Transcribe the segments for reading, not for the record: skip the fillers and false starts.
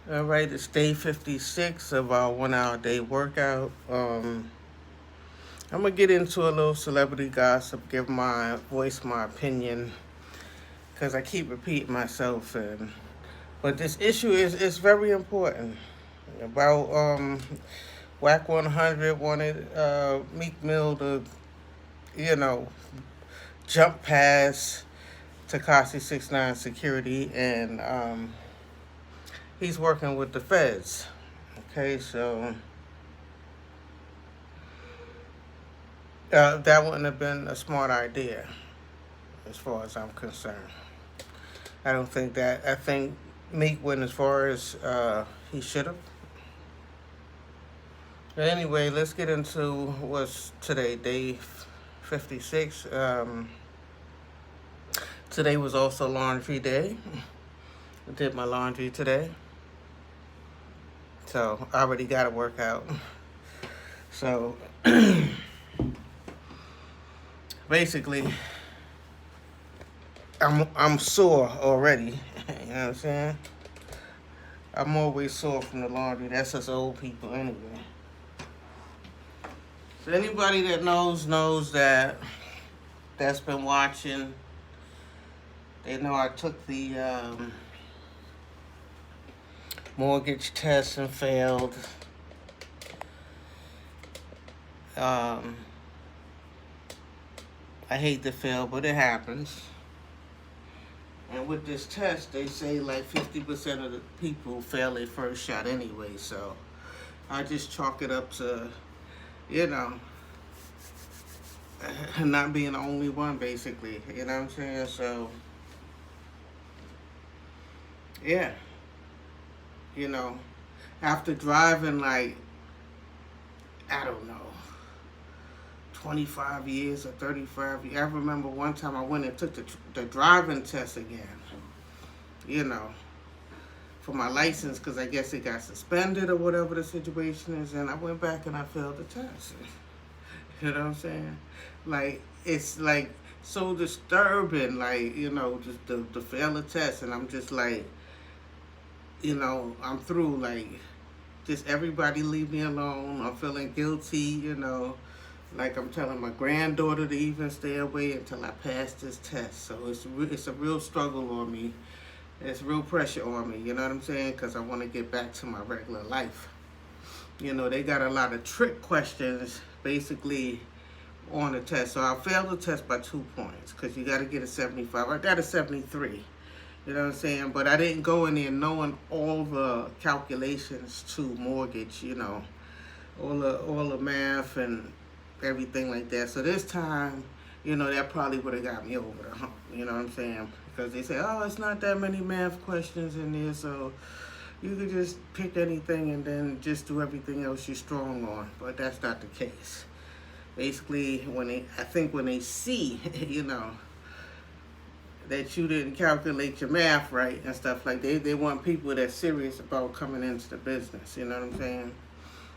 All right, it's day 56 of our 1 hour day workout. I'm gonna get into a little celebrity gossip, give my voice my opinion, because I keep repeating myself. But this issue is very important. About Wack 100 wanted Meek Mill to, you know, jump past Tekashi 69 security, and he's working with the feds. Okay, so that wouldn't have been a smart idea, as far as I'm concerned. I don't think that. I think Meek went as far as he should have. But anyway, let's get into what's today, day 56. Today was also laundry day. I did my laundry today. So I already got a workout. So basically, I'm sore already. You know what I'm saying? I'm always sore from the laundry. That's us old people anyway. So anybody that knows that's been watching. They know I took the mortgage test and failed. I hate to fail, but it happens. And with this test, they say like 50% of the people fail their first shot anyway. So I just chalk it up to, you know, not being the only one, basically. You know what I'm saying? So, yeah. You know, after driving like, I don't know, 25 years or 35 years. I remember one time I went and took the driving test again, you know, for my license, because I guess it got suspended or whatever the situation is, and I went back and I failed the test. You know what I'm saying? Like, it's like so disturbing, like, you know, just to fail the test, and I'm just like, you know, I'm through, like, just everybody leave me alone. I'm feeling guilty, you know. Like I'm telling my granddaughter to even stay away until I pass this test. So it's a real struggle on me. It's real pressure on me, you know what I'm saying? Because I want to get back to my regular life. You know, they got a lot of trick questions, basically, on the test. So I failed the test by 2 points, because you got to get a 75. I got a 73. You know what I'm saying? But I didn't go in there knowing all the calculations to mortgage, you know, all the math and everything like that. So this time, you know, that probably would have got me over the hump. You know what I'm saying? Because they say, oh, it's not that many math questions in there, so you could just pick anything and then just do everything else you're strong on. But that's not the case. Basically, I think when they see, you know, that you didn't calculate your math right and stuff like that. They want people that's serious about coming into the business, you know what I'm saying?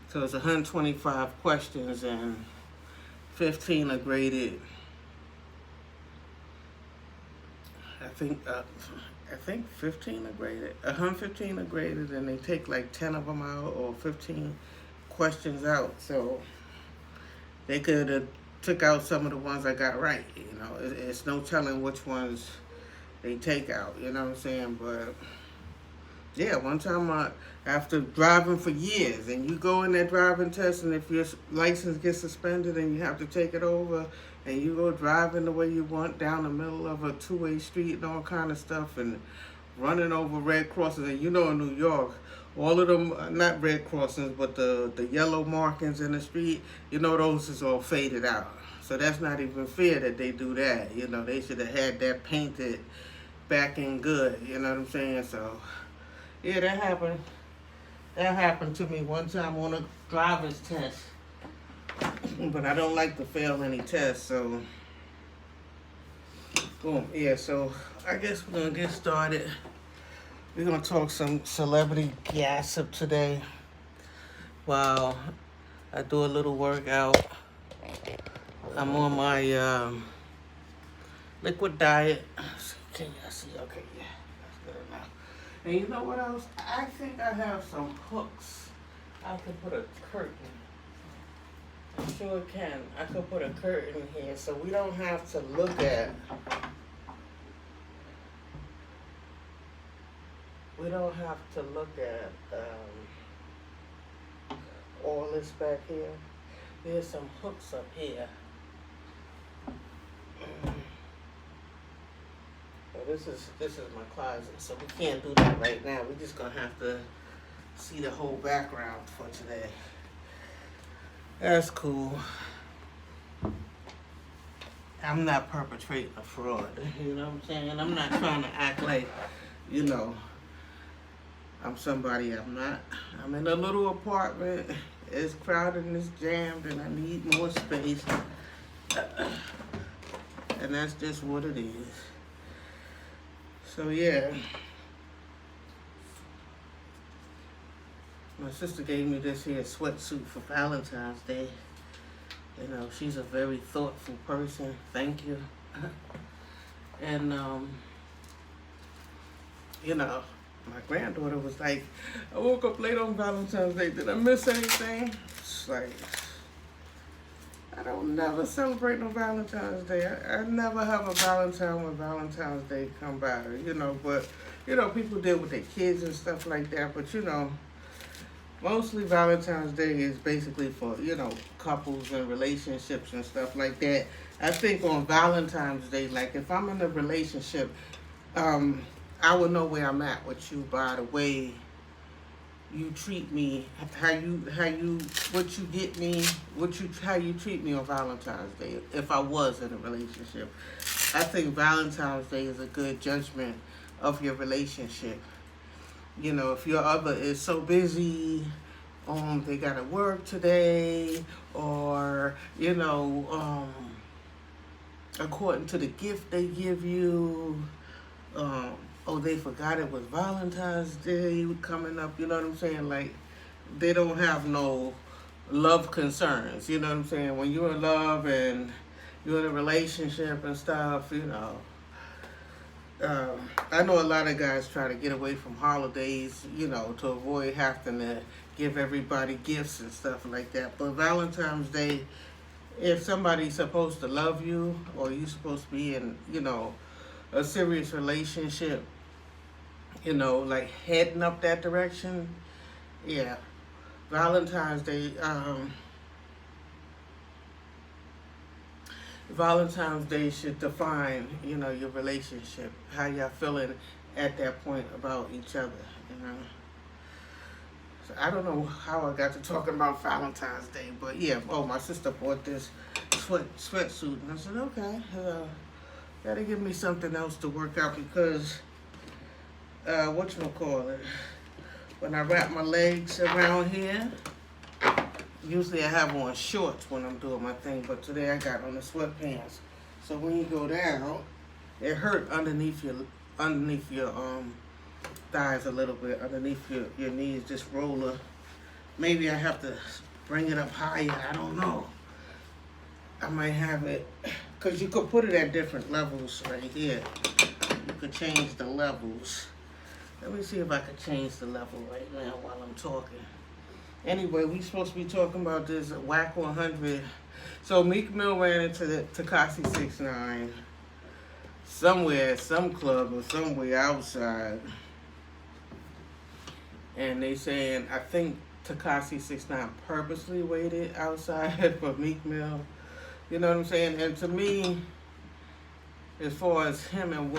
So it's 125 questions and 15 are graded. I think 15 are graded. 115 are graded, and they take like 10 of them out or 15 questions out. So they could have took out some of the ones I got right. You know, it's no telling which ones they take out. You know what I'm saying? But yeah, one time after driving for years, and you go in that driving test, and if your license gets suspended and you have to take it over, and you go driving the way you want down the middle of a two-way street and all kind of stuff, and running over red crosses, and you know in New York, all of them, not red crossings, but the yellow markings in the street, you know those is all faded out. So that's not even fair that they do that. You know, they should have had that painted back in good. You know what I'm saying? So yeah, that happened. That happened to me one time on a driver's test. But I don't like to fail any tests, so boom. Yeah, so I guess we're gonna get started. We're gonna talk some celebrity gossip today while I do a little workout. I'm on my liquid diet. Can y'all see? Okay, yeah, that's good enough. And you know what else? I think I have some hooks. I could put a curtain. I sure can. I could put a curtain here so we don't have to look at. We don't have to look at all this back here. There's some hooks up here. Well, this is my closet, so we can't do that right now. We're just gonna have to see the whole background for today. That's cool. I'm not perpetrating a fraud, you know what I'm saying? I'm not trying to act like, you know, I'm somebody I'm not. I'm in a little apartment. It's crowded and it's jammed and I need more space. And that's just what it is. So yeah. My sister gave me this here sweatsuit for Valentine's Day. You know, she's a very thoughtful person. Thank you. And, you know, my granddaughter was like, I woke up late on Valentine's Day. Did I miss anything? It's like, I don't never celebrate no Valentine's Day. I never have a Valentine when Valentine's Day come by, you know. But, you know, people deal with their kids and stuff like that. But, you know, mostly Valentine's Day is basically for, you know, couples and relationships and stuff like that. I think on Valentine's Day, like if I'm in a relationship, I will know where I'm at with you by the way you treat me, how you what you get me, how you treat me on Valentine's Day. If I was in a relationship, I think Valentine's Day is a good judgment of your relationship. You know, if your other is so busy, they gotta work today, or you know, according to the gift they give you, oh, they forgot it was Valentine's Day coming up. You know what I'm saying? Like, they don't have no love concerns. You know what I'm saying? When you're in love and you're in a relationship and stuff, you know. I know a lot of guys try to get away from holidays, you know, to avoid having to give everybody gifts and stuff like that. But Valentine's Day, if somebody's supposed to love you or you're supposed to be in, you know, a serious relationship, you know, like heading up that direction, yeah, Valentine's Day, Valentine's Day should define, you know, your relationship, how y'all feeling at that point about each other, you know. So I don't know how I got to talking about Valentine's Day, but yeah, oh, my sister bought this sweatsuit, and I said, okay, gotta give me something else to work out because, whatchamacallit, when I wrap my legs around here, usually I have on shorts when I'm doing my thing, but today I got on the sweatpants. So when you go down, it hurt underneath your thighs a little bit, underneath your knees, this roller. Maybe I have to bring it up higher, I don't know. I might have it, because you could put it at different levels right here. You could change the levels. Let me see if I could change the level right now while I'm talking. Anyway, we supposed to be talking about this Wack 100. So Meek Mill ran into the Tekashi 6ix9ine somewhere, some club or somewhere outside. And they saying, I think Tekashi 6ix9ine purposely waited outside for Meek Mill. You know what I'm saying? And to me, as far as him and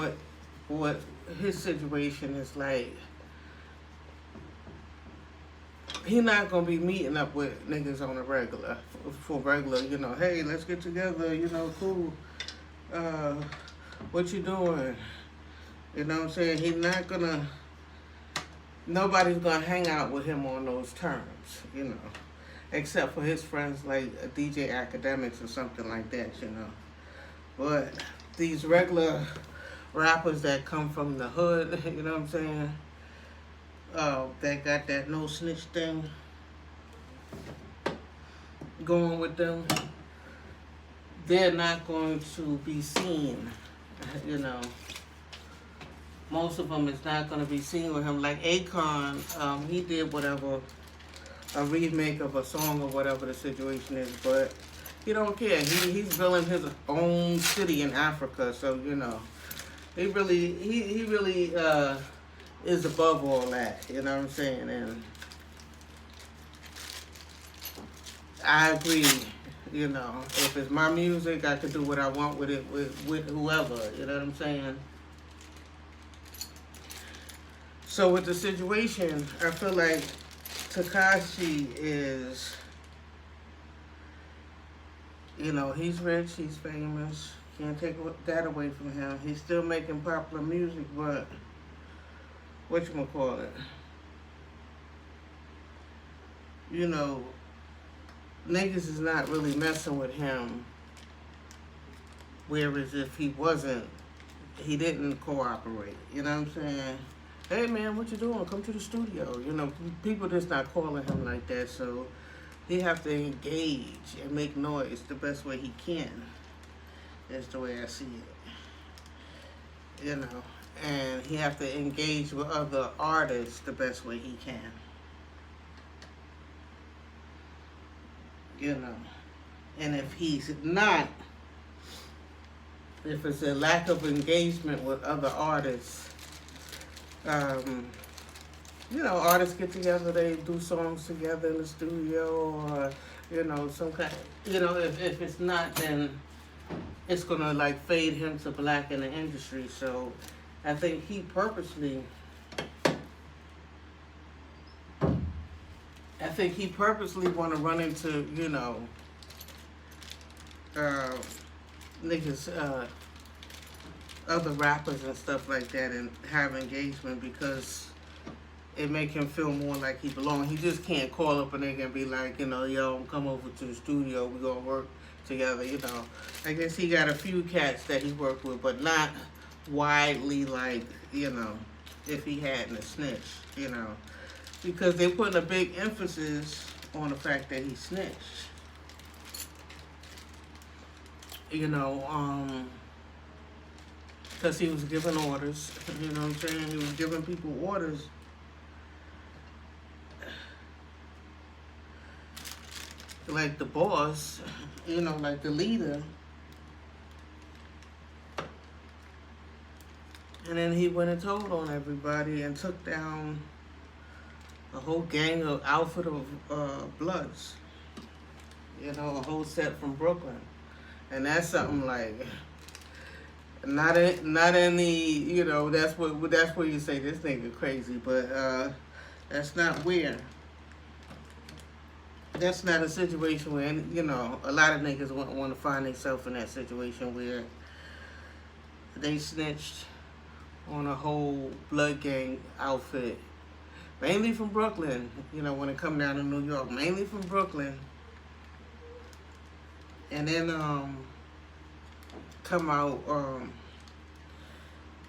what his situation is like, he not gonna be meeting up with niggas on a regular, for regular, you know, hey, let's get together, you know, cool. What you doing? You know what I'm saying? He's not gonna, nobody's gonna hang out with him on those terms, you know, except for his friends like DJ Academics or something like that, you know. But these regular rappers that come from the hood, you know what I'm saying? That got that no snitch thing going with them, they're not going to be seen, you know, most of them is not going to be seen with him. Like Akon, he did whatever, a remake of a song or whatever the situation is, but he don't care. He's building his own city in Africa, so you know, he really is above all that. You know what I'm saying? And I agree. You know, if it's my music, I can do what I want with it with whoever. You know what I'm saying? So with the situation, I feel like Tekashi is, you know, he's rich, he's famous. Can't take that away from him. He's still making popular music, but whatchamacallit, you know, niggas is not really messing with him. Whereas if he didn't cooperate. You know what I'm saying? Hey man, what you doing? Come to the studio. You know, people just not calling him like that, so he have to engage and make noise the best way he can. That's the way I see it. You know, and he have to engage with other artists the best way he can. You know, and if he's not, if it's a lack of engagement with other artists, you know, artists get together, they do songs together in the studio, or, you know, some kind, you know, if it's not, then it's gonna like fade him to black in the industry. So I think he purposely want to run into, you know, niggas, other rappers and stuff like that, and have engagement, because it make him feel more like he belongs. He just can't call up a nigga and be like, you know, yo, come over to the studio, we gonna work together, you know. I guess he got a few cats that he worked with, but not widely like, you know, if he hadn't a snitch, you know. Because they're putting a big emphasis on the fact that he snitched. You know, because he was giving orders, you know what I'm saying? He was giving people orders. Like the boss, you know, like the leader. And then he went and told on everybody and took down a whole gang of outfit of Bloods. You know, a whole set from Brooklyn. And that's something like, not any, you know, that's where you say this nigga crazy, but that's not where. That's not a situation where, you know, a lot of niggas want to find themselves in that situation where they snitched on a whole blood gang outfit, mainly from Brooklyn, you know, when it come down to New York, mainly from Brooklyn, and then come out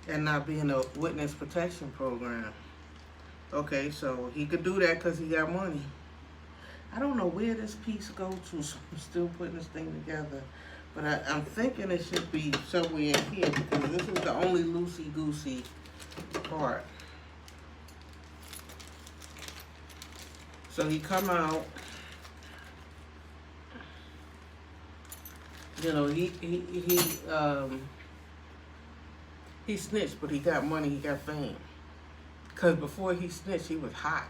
and not be in a witness protection program. Okay, so he could do that because he got money. I don't know where this piece go to, so I'm still putting this thing together. But I'm thinking it should be somewhere in here, because this is the only loosey-goosey part. So he come out, you know, he snitched, but he got money, he got fame. Because before he snitched, he was hot,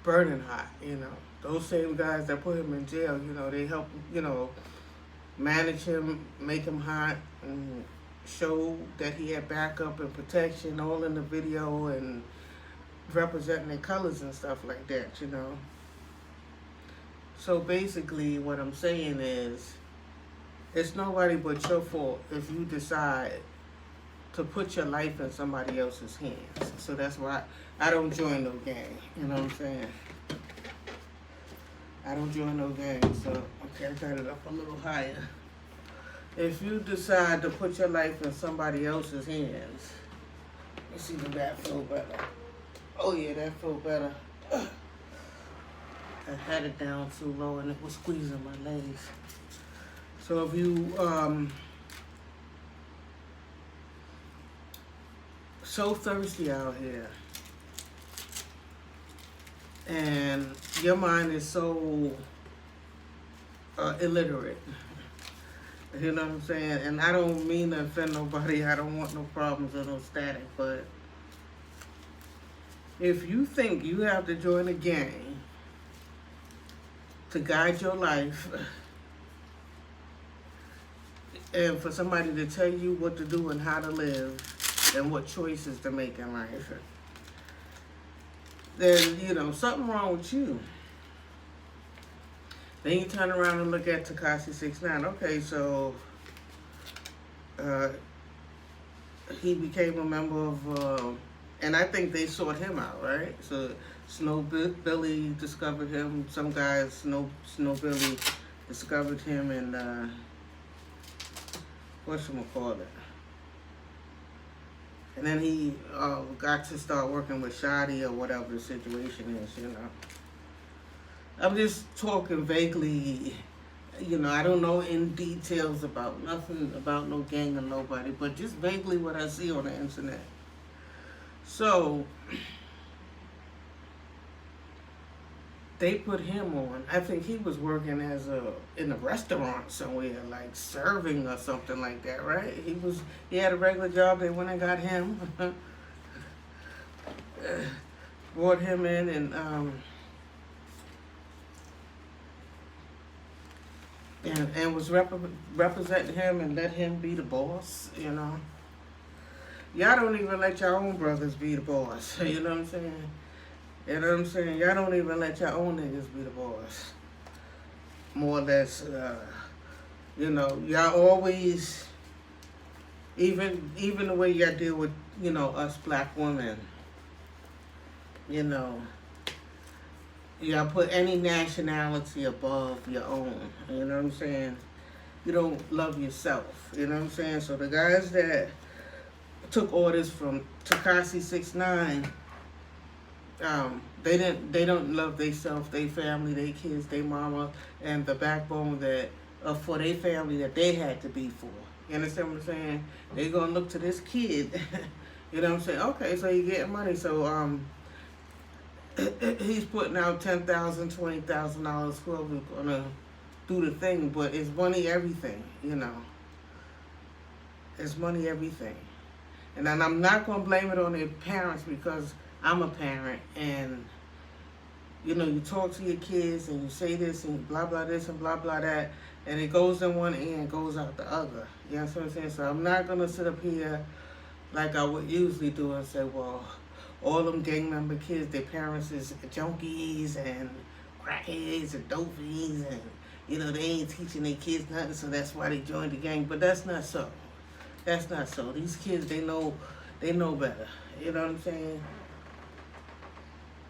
burning hot, you know. Those same guys that put him in jail, you know, they help, you know, manage him, make him hot, and show that he had backup and protection, all in the video, and representing their colors and stuff like that, you know. So basically what I'm saying is, it's nobody but your fault if you decide to put your life in somebody else's hands. So that's why I don't join no gang, you know what I'm saying? I don't join no gang, so okay, I got it up a little higher. If you decide to put your life in somebody else's hands, let's see if that feel better. Oh yeah, that feel better. I had it down too low and it was squeezing my legs. So if you so thirsty out here, and your mind is so illiterate. You know what I'm saying? And I don't mean to offend nobody. I don't want no problems or no static. But if you think you have to join a gang to guide your life, and for somebody to tell you what to do and how to live and what choices to make in life, then, you know, something wrong with you. Then you turn around and look at Tekashi 6ix9ine. Okay, so he became a member of, and I think they sought him out, right? So Snow Billy discovered him. Some guys, Snow Billy discovered him, and whatchamacallit. And then he got to start working with Shotty or whatever the situation is, you know. I'm just talking vaguely, you know, I don't know in details about nothing, about no gang or nobody, but just vaguely what I see on the internet. So, they put him on. I think he was working as in a restaurant somewhere, like serving or something like that, right? He had a regular job. They went and got him, brought him in, and was representing him and let him be the boss, you know. Y'all don't even let your own brothers be the boss, you know what I'm saying? You know what I'm saying? Y'all don't even let your own niggas be the boss. More or less, you know, y'all always, even the way y'all deal with, you know, us black women, you know, y'all put any nationality above your own, you know what I'm saying? You don't love yourself, you know what I'm saying? So the guys that took orders from Tekashi 6ix9ine, they don't love themselves, their family, their kids, their mama, and the backbone that for their family that they had to be for. You understand what I'm saying? They gonna look to this kid. You know what I'm saying? Okay, so you getting money. So he's putting out $10,000, $20,000, whoever's gonna do the thing, but it's money everything, you know. It's money everything. And then I'm not gonna blame it on their parents, because I'm a parent, and you know, you talk to your kids and you say this and blah blah this and blah blah that, and it goes in one ear and goes out the other. You know what I'm saying? So I'm not gonna sit up here like I would usually do and say, well, all them gang member kids, their parents is junkies and crackheads and dope fiends, and you know, they ain't teaching their kids nothing, so that's why they joined the gang. But that's not so. That's not so. These kids, they know better. You know what I'm saying?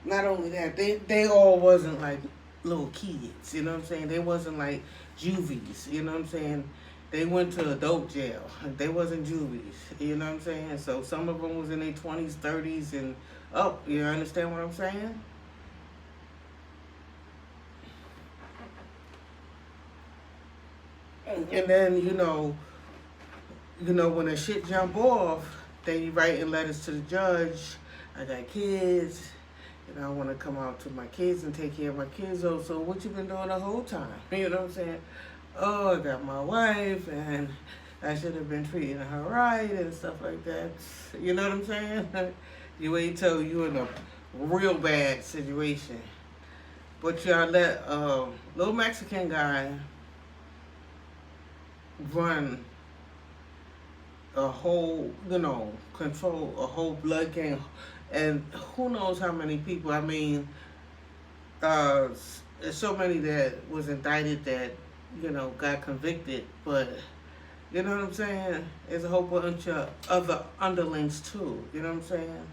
Not only that, they all wasn't like little kids, you know what I'm saying? They wasn't like juvies, you know what I'm saying? They went to adult jail. They wasn't juvies, you know what I'm saying? So some of them was in their 20s, 30s, and up, you understand what I'm saying? And then, you know, when the shit jump off, then you writing letters to the judge. I got kids. You know, I want to come out to my kids and take care of my kids. Oh, so what you been doing the whole time? You know what I'm saying? Oh, I got my wife, and I should have been treating her right and stuff like that. You know what I'm saying? You wait till you in a real bad situation. But y'all let little Mexican guy run a whole, you know, control a whole blood gang, and who knows how many people. I mean, there's so many that was indicted that, you know, got convicted, but you know what I'm saying? There's a whole bunch of other underlings too, you know what I'm saying?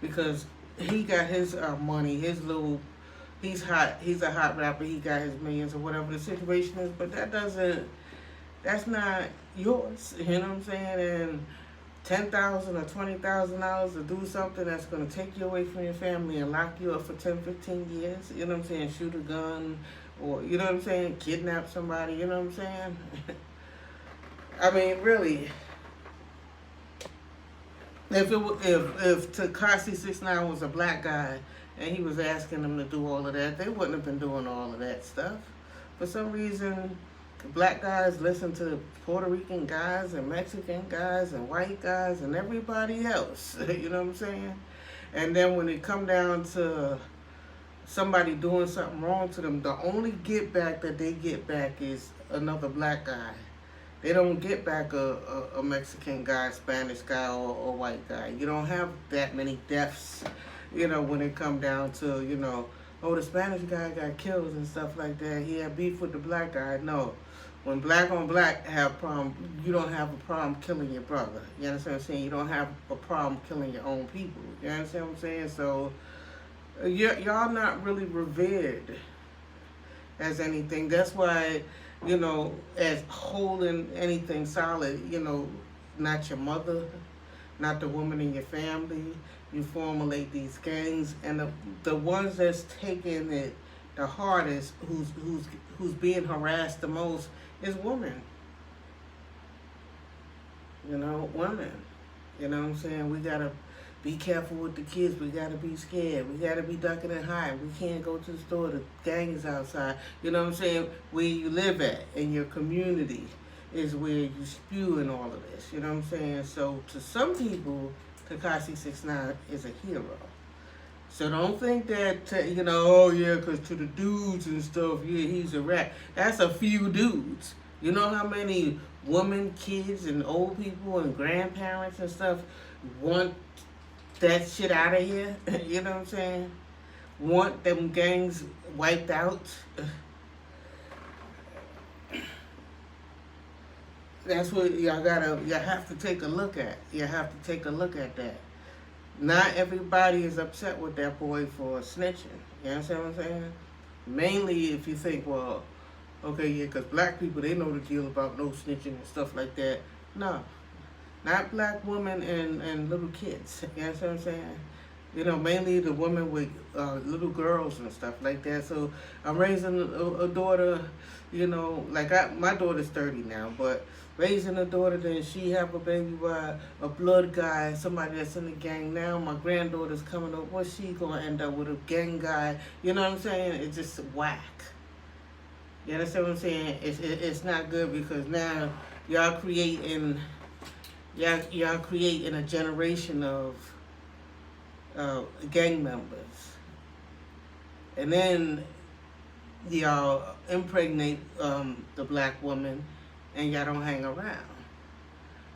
Because he got his money, his little, he's hot, he's a hot rapper, he got his millions or whatever the situation is, but that's not yours, you know what I'm saying? And $10,000 or $20,000 to do something that's going to take you away from your family and lock you up for 10, 15 years, you know what I'm saying? Shoot a gun, or, you know what I'm saying? Kidnap somebody, you know what I'm saying? I mean, really, if Tekashi 6ix9ine was a black guy and he was asking them to do all of that, they wouldn't have been doing all of that stuff. For some reason, black guys listen to Puerto Rican guys and Mexican guys and white guys and everybody else. You know what I'm saying? And then when it come down to somebody doing something wrong to them, the only get back that they get back is another black guy. They don't get back a Mexican guy, Spanish guy, or white guy. You don't have that many deaths, when it come down to, oh, the Spanish guy got killed and stuff like that. He had beef with the black guy. No. When black on black have problem, you don't have a problem killing your brother. You understand what I'm saying? You don't have a problem killing your own people. You understand what I'm saying? So, y'all not really revered as anything. That's why, as holding anything solid, not your mother, not the woman in your family. You formulate these gangs, and the ones that's taking it the hardest, who's being harassed the most, is women. Women. You know what I'm saying? We gotta be careful with the kids. We gotta be scared. We gotta be ducking and hiding. We can't go to the store. The gang is outside. You know what I'm saying? Where you live at in your community is where you spew and all of this. You know what I'm saying? So to some people, Tekashi 6ix9ine is a hero. So don't think that, oh yeah, because to the dudes and stuff, yeah, he's a rat. That's a few dudes. You know how many women, kids, and old people and grandparents and stuff want that shit out of here? You know what I'm saying? Want them gangs wiped out? That's what you have to take a look at. You have to take a look at that. Not everybody is upset with that boy for snitching. You understand what I'm saying? Mainly if you think, well, okay, yeah, because black people, they know the deal about no snitching and stuff like that. No. Not black women and little kids. You understand what I'm saying? Mainly the women with little girls and stuff like that. So I'm raising a daughter, my daughter's 30 now, but raising a daughter, then she have a baby by a blood guy, somebody that's in the gang now. My granddaughter's coming up. What's she going to end up with? A gang guy? You know what I'm saying? It's just whack. You understand what I'm saying? It's not good, because now y'all creating a generation of gang members. And then y'all impregnate the black woman, and y'all don't hang around.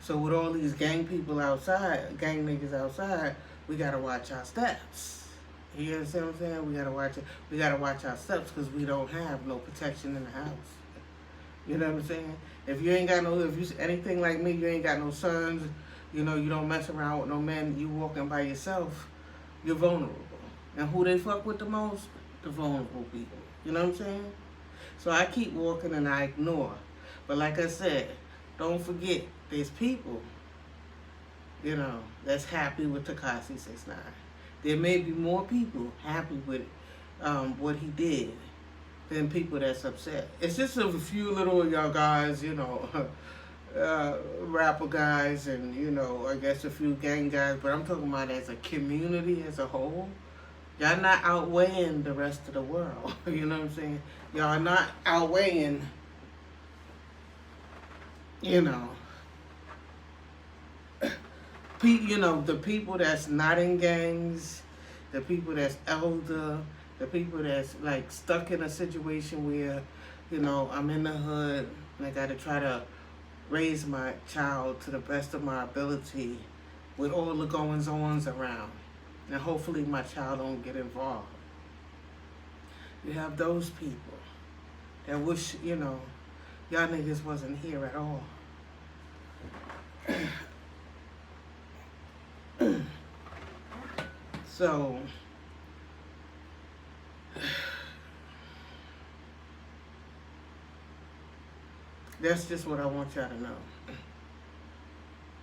So with all these gang people outside, gang niggas outside, we gotta watch our steps. You understand what I'm saying? We gotta watch our steps, because we don't have no protection in the house. You know what I'm saying? If you anything like me, you ain't got no sons, you don't mess around with no men, you walking by yourself, you're vulnerable. And who they fuck with the most? The vulnerable people. You know what I'm saying? So I keep walking and I ignore. But like I said, don't forget, there's people, that's happy with Tekashi 6ix9ine. There may be more people happy with what he did than people that's upset. It's just a few little y'all guys, rapper guys, and, I guess a few gang guys, but I'm talking about as a community as a whole. Y'all not outweighing the rest of the world. You know what I'm saying? Y'all are not outweighing, the people that's not in gangs, the people that's elder, the people that's like stuck in a situation where, I'm in the hood and I gotta try to raise my child to the best of my ability with all the goings-ons around. And hopefully my child don't get involved. You have those people that wish, y'all niggas wasn't here at all. So, that's just what I want y'all to know.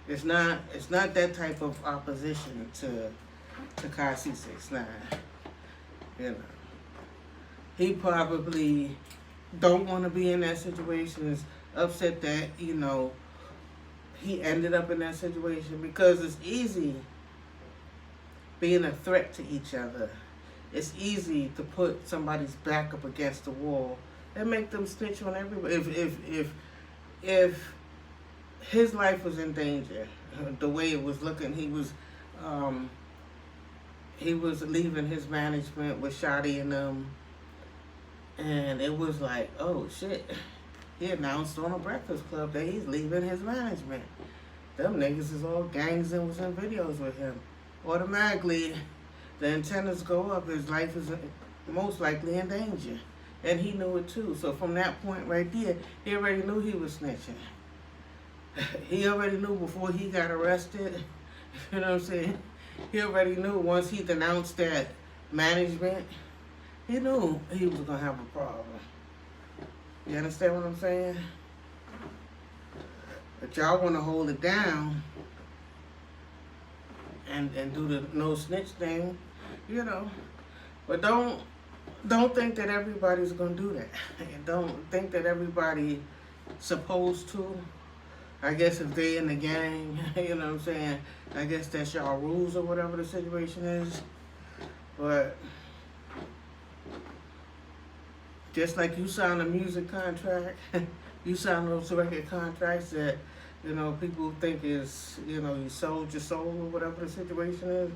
It's not that type of opposition to Tekashi 6ix9ine. He probably don't want to be in that situation. Is upset that he ended up in that situation, because it's easy being a threat to each other. It's easy to put somebody's back up against the wall and make them snitch on everybody. If his life was in danger, the way it was looking, he was leaving his management with Shotty and them, and it was like, oh shit. He announced on a Breakfast Club that he's leaving his management. Them niggas is all gangs and was in videos with him. Automatically, the antennas go up. His life is most likely in danger. And he knew it too. So from that point right there, he already knew he was snitching. He already knew before he got arrested. You know what I'm saying? He already knew once he denounced that management, he knew he was going to have a problem. You understand what I'm saying? But y'all want to hold it down and do the no snitch thing, you know. But don't think that everybody's going to do that. Don't think that everybody's supposed to. I guess if they in the gang, you know what I'm saying, I guess that's y'all rules or whatever the situation is. But just like you sign a music contract, you sign those record contracts that, you know, people think is, you know, you sold your soul or whatever the situation is.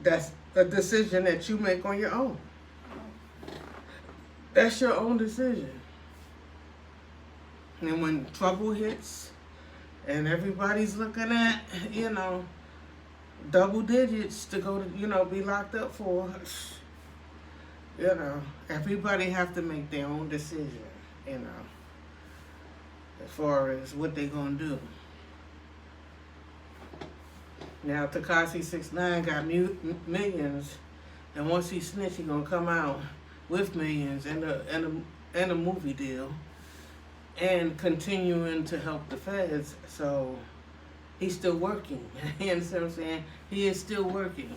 That's a decision that you make on your own. That's your own decision. And when trouble hits and everybody's looking at, you know, double digits to go to, you know, be locked up for, you know, everybody have to make their own decision, you know, as far as what they gonna do. Now, Tekashi 6ix9ine got millions, and once he snitch, he gonna come out with millions and a movie deal, and continuing to help the feds. So he's still working. You understand what I'm saying? He is still working.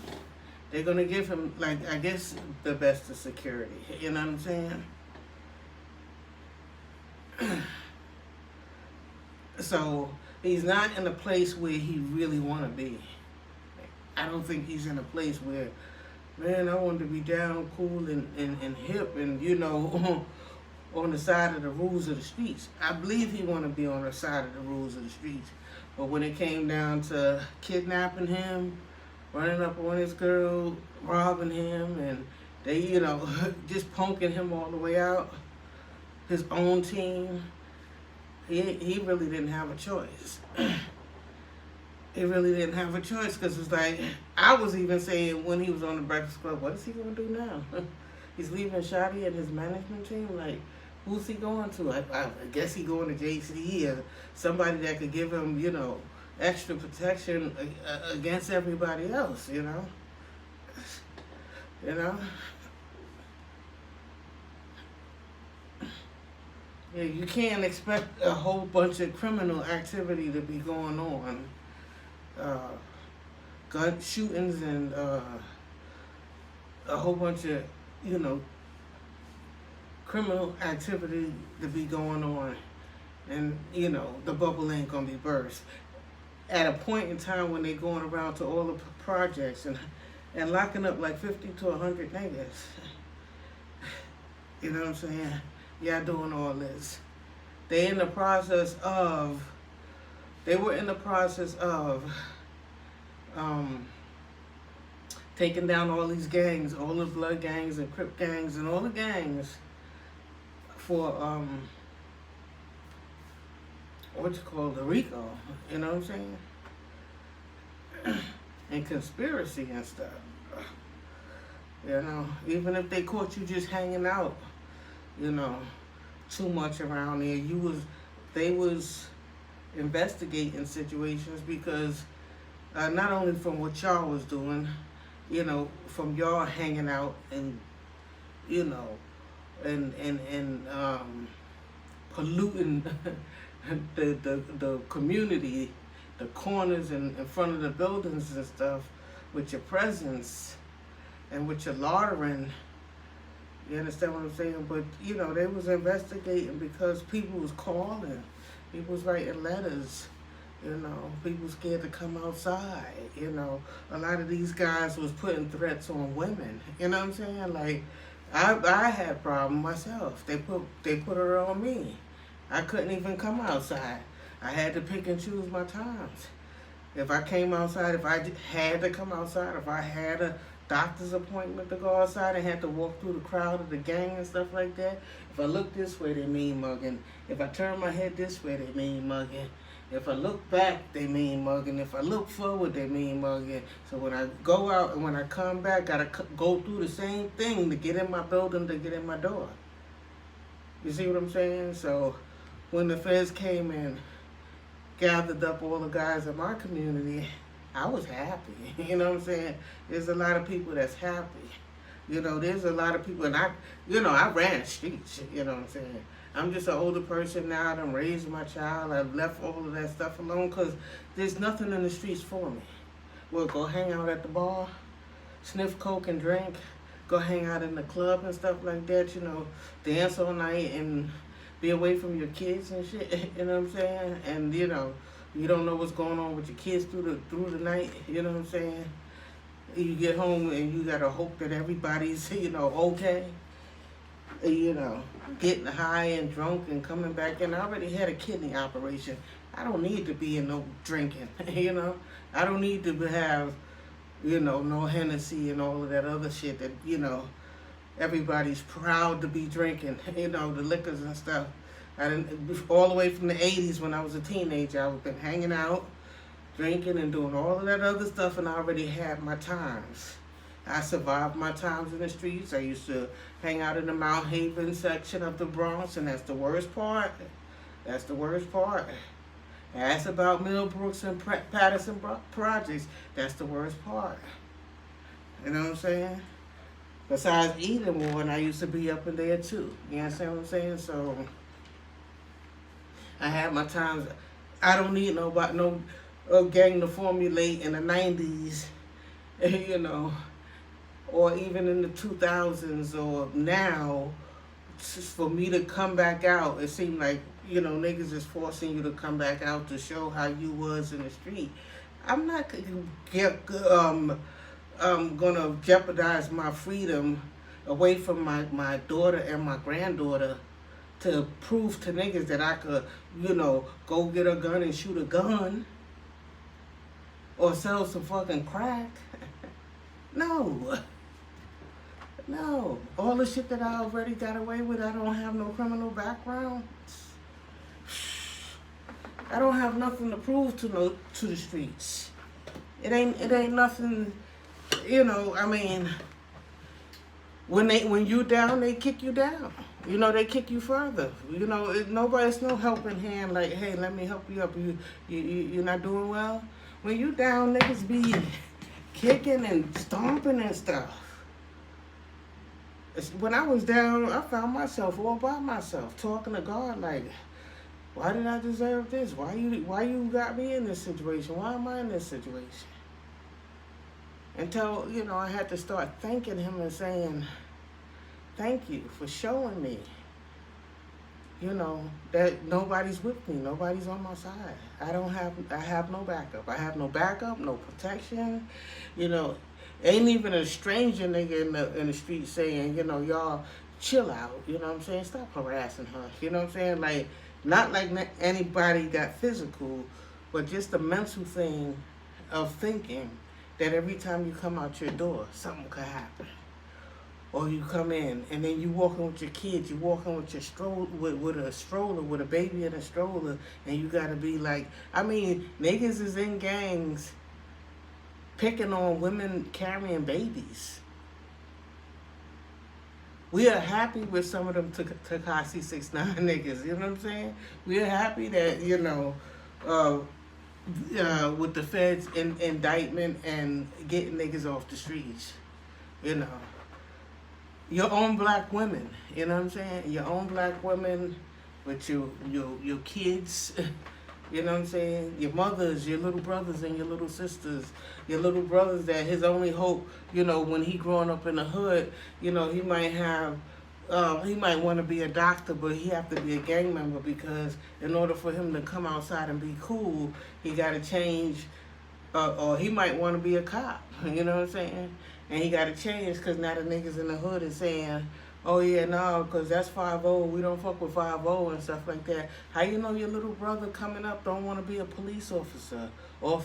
They're going to give him, like, I guess, the best of security. You know what I'm saying? So he's not in a place where he really want to be. I don't think he's in a place where, man, I want to be down, cool, and hip, and, you know, on the side of the rules of the streets. I believe he want to be on the side of the rules of the streets. But when it came down to kidnapping him, running up on his girl, robbing him, and they, you know, just punking him all the way out, his own team, he really didn't have a choice. He really didn't have a choice, because it's like, I was even saying when he was on the Breakfast Club, what is he going to do now? He's leaving Shotty and his management team, like, who's he going to? I guess he going to JC or somebody that could give him, you know, extra protection against everybody else, you know? You know? Yeah, you can't expect a whole bunch of criminal activity to be going on. Gun shootings and a whole bunch of, you know, criminal activity to be going on, and, you know, the bubble ain't gonna be burst at a point in time when they going around to all the projects and locking up like 50 to 100 niggas. You know what I'm saying? Y'all doing all this. They were in the process of taking down all these gangs, all the blood gangs and Crip gangs and all the gangs for the RICO, you know what I'm saying? And conspiracy and stuff. You know, even if they caught you just hanging out, you know, too much around there, they was investigating situations, because not only from what y'all was doing, you know, from y'all hanging out and, you know, and polluting the community, the corners and in front of the buildings and stuff with your presence and with your laundering. You understand what I'm saying? But, you know, they was investigating because people was calling, people was writing letters, You know, people scared to come outside. You know, a lot of these guys was putting threats on women. You know what I'm saying? Like, I had problem myself. They put it on me. I couldn't even come outside. I had to pick and choose my times. If I came outside, if I had to come outside, if I had a doctor's appointment to go outside and had to walk through the crowd of the gang and stuff like that, if I look this way, they mean mugging. If I turn my head this way, they mean mugging. If I look back, they mean mugging. If I look forward, they mean mugging. So when I go out and when I come back, gotta go through the same thing to get in my building, to get in my door. You see what I'm saying? So when the feds came and gathered up all the guys in my community, I was happy. You know what I'm saying? There's a lot of people that's happy. You know, there's a lot of people, and I ran streets. You know what I'm saying? I'm just an older person now. I'm raising my child. I've left all of that stuff alone because there's nothing in the streets for me. We'll go hang out at the bar, sniff coke and drink, go hang out in the club and stuff like that, you know, dance all night and be away from your kids and shit, you know what I'm saying? And, you know, you don't know what's going on with your kids through the night, you know what I'm saying? You get home and you gotta hope that everybody's, you know, okay. You know, getting high and drunk and coming back in. I already had a kidney operation. I don't need to be in no drinking, you know. I don't need to have, you know, no Hennessy and all of that other shit that, you know, everybody's proud to be drinking, you know, the liquors and stuff. I didn't, all the way from the 80s when I was a teenager, I've been hanging out, drinking and doing all of that other stuff, and I already had my times. I survived my times in the streets. I used to hang out in the Mount Haven section of the Bronx, and that's the worst part. That's the worst part. Ask about Millbrooks and Patterson projects. That's the worst part. You know what I'm saying? Besides eating more, and I used to be up in there too. You understand what I'm saying? So I had my times. I don't need no gang to formulate in the 90s, you know, or even in the 2000s or now, for me to come back out. It seemed like, you know, niggas is forcing you to come back out to show how you was in the street. I'm not gonna jeopardize my freedom away from my daughter and my granddaughter to prove to niggas that I could, you know, go get a gun and shoot a gun or sell some fucking crack. No. No. All the shit that I already got away with, I don't have no criminal background. I don't have nothing to prove to the streets. It ain't nothing, you know, I mean, when you down, they kick you down. You know, they kick you further. You know, nobody's no helping hand like, hey, let me help you up. You're not doing well? When you down, niggas be kicking and stomping and stuff. When I was down, I found myself all by myself, talking to God like, why did I deserve this? Why you got me in this situation? Why am I in this situation? Until, you know, I had to start thanking him and saying, thank you for showing me, you know, that nobody's with me. Nobody's on my side. I have no backup. I have no backup, no protection. You know, ain't even a stranger nigga in the street saying, you know, y'all chill out. You know what I'm saying? Stop harassing her. You know what I'm saying? Like, not like anybody got physical, but just the mental thing of thinking that every time you come out your door, something could happen. Or you come in and then you walking with your kids, you walking with your with a stroller, with a baby in a stroller, and you gotta be like, I mean, niggas is in gangs picking on women carrying babies. We are happy with some of them Tekashi 6ix9ine niggas, you know what I'm saying? We are happy that, you know, with the feds indictment and getting niggas off the streets, you know. Your own black women, you know what I'm saying? Your own black women with your kids, you know what I'm saying? Your mothers, your little brothers and your little sisters, your little brothers that his only hope, you know, when he growing up in the hood, you know, he might have he might want to be a doctor, but he have to be a gang member because in order for him to come outside and be cool, he got to change. Or he might want to be a cop. You know what I'm saying? And he got to change because now the niggas in the hood is saying, "Oh yeah, no, because that's 5-0. We don't fuck with 5-0 and stuff like that." How you know your little brother coming up don't want to be a police officer or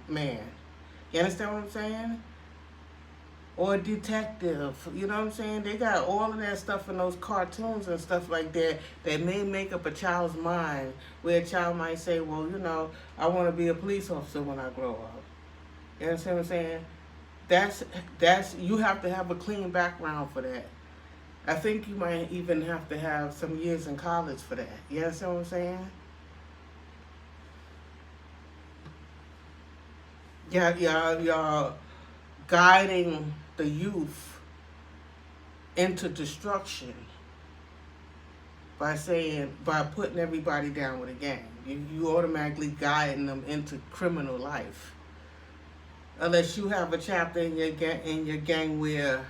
man? You understand what I'm saying? Or a detective, you know what I'm saying? They got all of that stuff in those cartoons and stuff like that that may make up a child's mind, where a child might say, well, I want to be a police officer when I grow up. You understand what I'm saying? That's you have to have a clean background for that. I think you might even have to have some years in college for that. You understand what I'm saying? Y'all guiding the youth into destruction by putting everybody down with a gang. You automatically guiding them into criminal life. Unless you have a chapter in your gang where,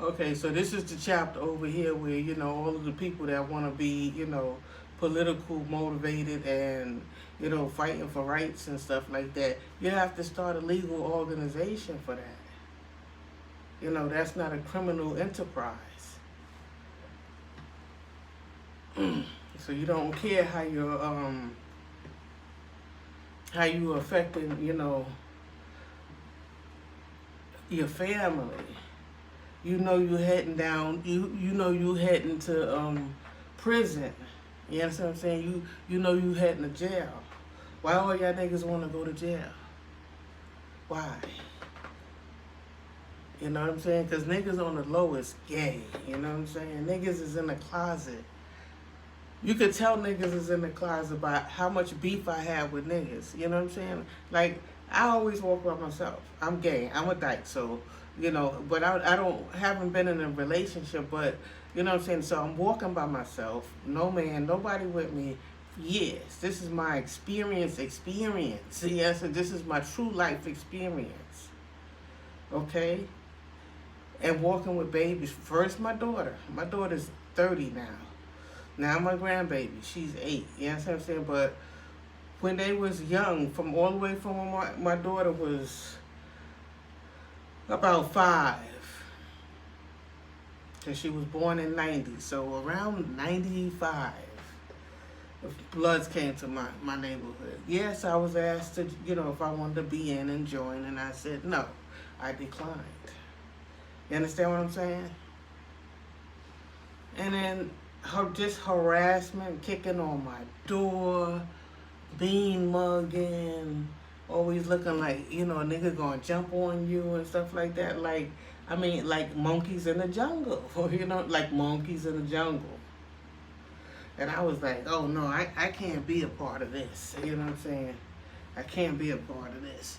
okay, so this is the chapter over here where, all of the people that want to be, political motivated and, fighting for rights and stuff like that. You have to start a legal organization for that. That's not a criminal enterprise. So you don't care how you affecting, your family. You heading down. You heading to prison. You understand what I'm saying? You heading to jail. Why all y'all niggas want to go to jail? Why? You know what I'm saying? Because niggas on the low is gay. You know what I'm saying? Niggas is in the closet. You could tell niggas is in the closet by how much beef I have with niggas. You know what I'm saying? Like, I always walk by myself. I'm gay. I'm a dyke. So, but I haven't been in a relationship, but, you know what I'm saying? So I'm walking by myself. No man, nobody with me. Yes, this is my experience. Yes, and this is my true life experience. Okay? And walking with babies. First, my daughter. My daughter's 30 now. Now my grandbaby, she's 8. You know what I'm saying? But when they was young, all the way from when my daughter was about 5, because she was born in 90. So around 95, Bloods came to my neighborhood. Yes, I was asked to, if I wanted to be in and join, and I said no. I declined. You understand what I'm saying? And then just harassment, kicking on my door, bean mugging, always looking like, a nigga gonna jump on you and stuff like that. Like monkeys in the jungle, like monkeys in the jungle. And I was like, oh no, I can't be a part of this. You know what I'm saying? I can't be a part of this.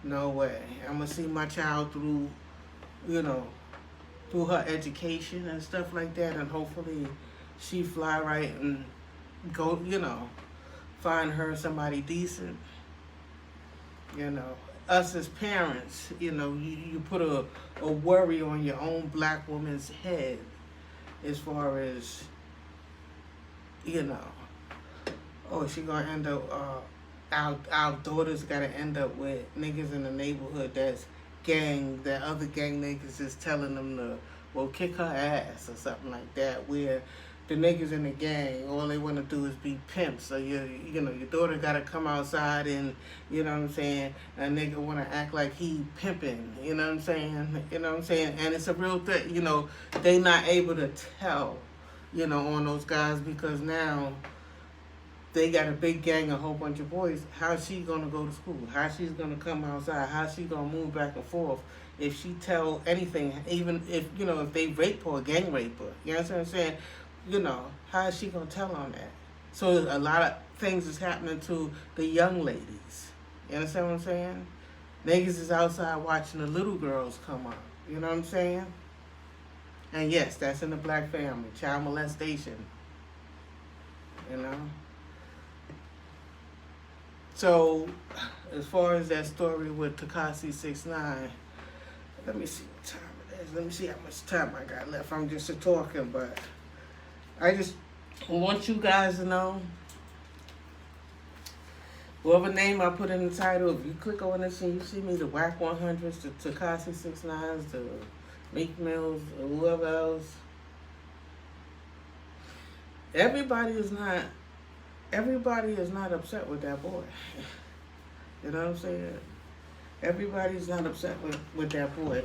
No way. I'm gonna see my child through, through her education and stuff like that, and hopefully she fly right and go, find her somebody decent. Us as parents, you put a worry on your own black woman's head as far as, oh, she gonna end up, our daughters gotta end up with niggas in the neighborhood that other gang niggas is telling them to, kick her ass or something like that, where the niggas in the gang, all they want to do is be pimps. So your daughter got to come outside and, you know what I'm saying, a nigga want to act like he pimping, you know what I'm saying, and it's a real thing, they not able to tell, on those guys, because now they got a big gang, a whole bunch of boys. How's she gonna go to school? How she's gonna come outside? How's she gonna move back and forth if she tell anything, even if, if they rape her or gang rape her? You know what I'm saying? How is she gonna tell on that? So a lot of things is happening to the young ladies. You understand what I'm saying? Niggas is outside watching the little girls come up. You know what I'm saying? And yes, that's in the black family. Child molestation. So, as far as that story with Tekashi 6ix9ine, let me see what time it Let me see how much time I got left. I'm just talking, but I just want you guys to know, whatever name I put in the title, if you click on this and you see me, the Wack 100s, the Tekashi 69s, the Meek Mills, or whoever else, everybody is not upset with that boy. You know what I'm saying? Everybody's not upset with that boy.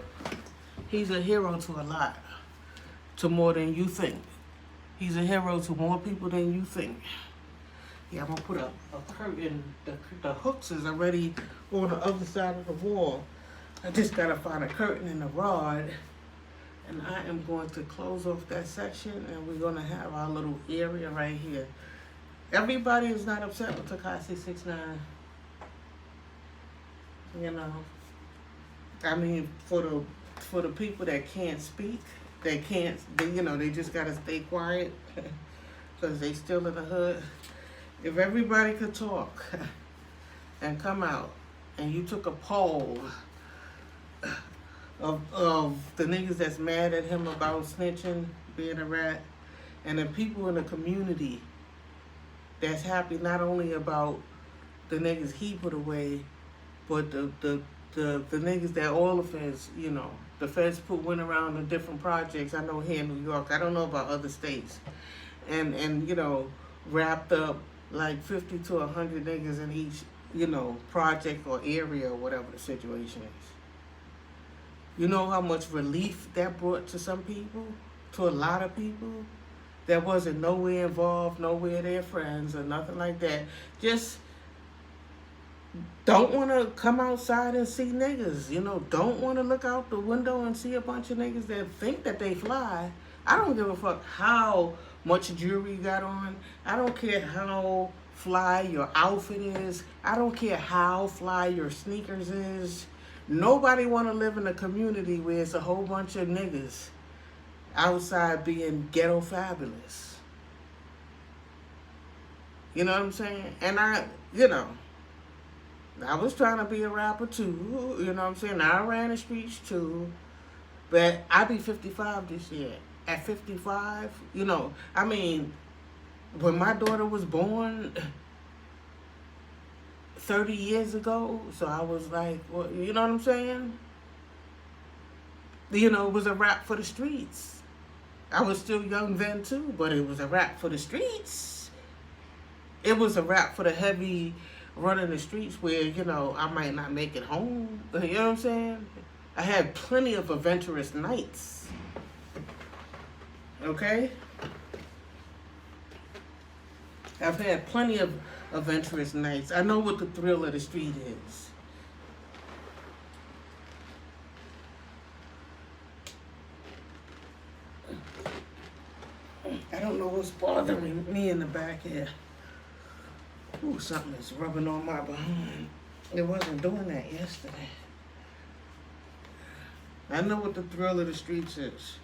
He's a hero to a lot, to more than you think. He's a hero to more people than you think. Yeah, I'm gonna put a curtain. The hooks is already on the other side of the wall. I just gotta find a curtain and a rod, and I am going to close off that section, and we're gonna have our little area right here. Everybody is not upset with Tekashi 69. You know, I mean, for the people that can't speak, they just gotta stay quiet because they still in the hood. If everybody could talk and come out, and you took a poll of the niggas that's mad at him about snitching, being a rat, and the people in the community that's happy not only about the niggas he put away, but the niggas that all the feds, the feds went around the different projects. I know here in New York, I don't know about other states, and wrapped up like 50 to 100 niggas in each, project or area or whatever the situation is. You know how much relief that brought to some people, to a lot of people that wasn't nowhere involved, nowhere their friends or nothing like that. Just don't want to come outside and see niggas, don't want to look out the window and see a bunch of niggas that think that they fly. I don't give a fuck how much jewelry you got on. I don't care how fly your outfit is. I don't care how fly your sneakers is. Nobody want to live in a community where it's a whole bunch of niggas outside being ghetto fabulous. You know what I'm saying? And I was trying to be a rapper too, you know what I'm saying? I ran the streets too, but I be 55 this year. At 55, when my daughter was born 30 years ago, so I was like, well, you know what I'm saying? It was a rap for the streets. I was still young then too, but it was a rap for the streets. It was a rap for the heavy running the streets where, I might not make it home. You know what I'm saying? I had plenty of adventurous nights. Okay? I've had plenty of adventurous nights. I know what the thrill of the street is. I don't know what's bothering me in the back here. Ooh, something is rubbing on my behind. It wasn't doing that yesterday. I know what the thrill of the streets is.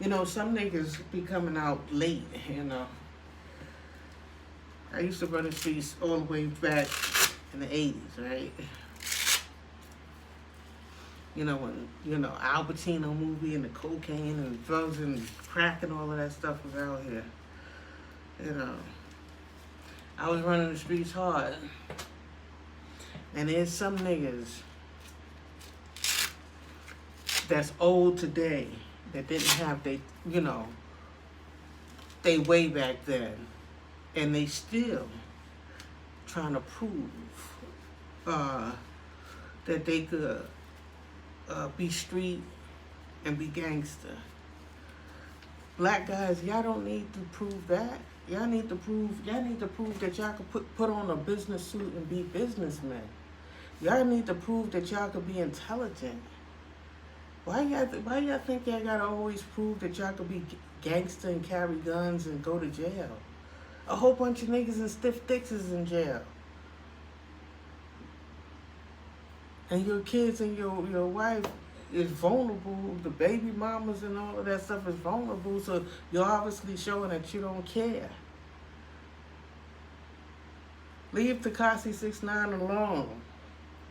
Some niggas be coming out late, I used to run the streets all the way back in the 80s, right? When, Al Pacino movie and the cocaine and drugs and crack and all of that stuff was out here. I was running the streets hard. And there's some niggas that's old today that didn't have they way back then. And they still trying to prove that they could be street and be gangster. Black guys, y'all don't need to prove that. Y'all need to prove that y'all could put on a business suit and be businessmen. Y'all need to prove that y'all could be intelligent. Why y'all think y'all gotta always prove that y'all could be gangster and carry guns and go to jail? A whole bunch of niggas in stiff dicks is in jail. And your kids and your wife is vulnerable. The baby mamas and all of that stuff is vulnerable. So you're obviously showing that you don't care. Leave Tekashi 69 alone.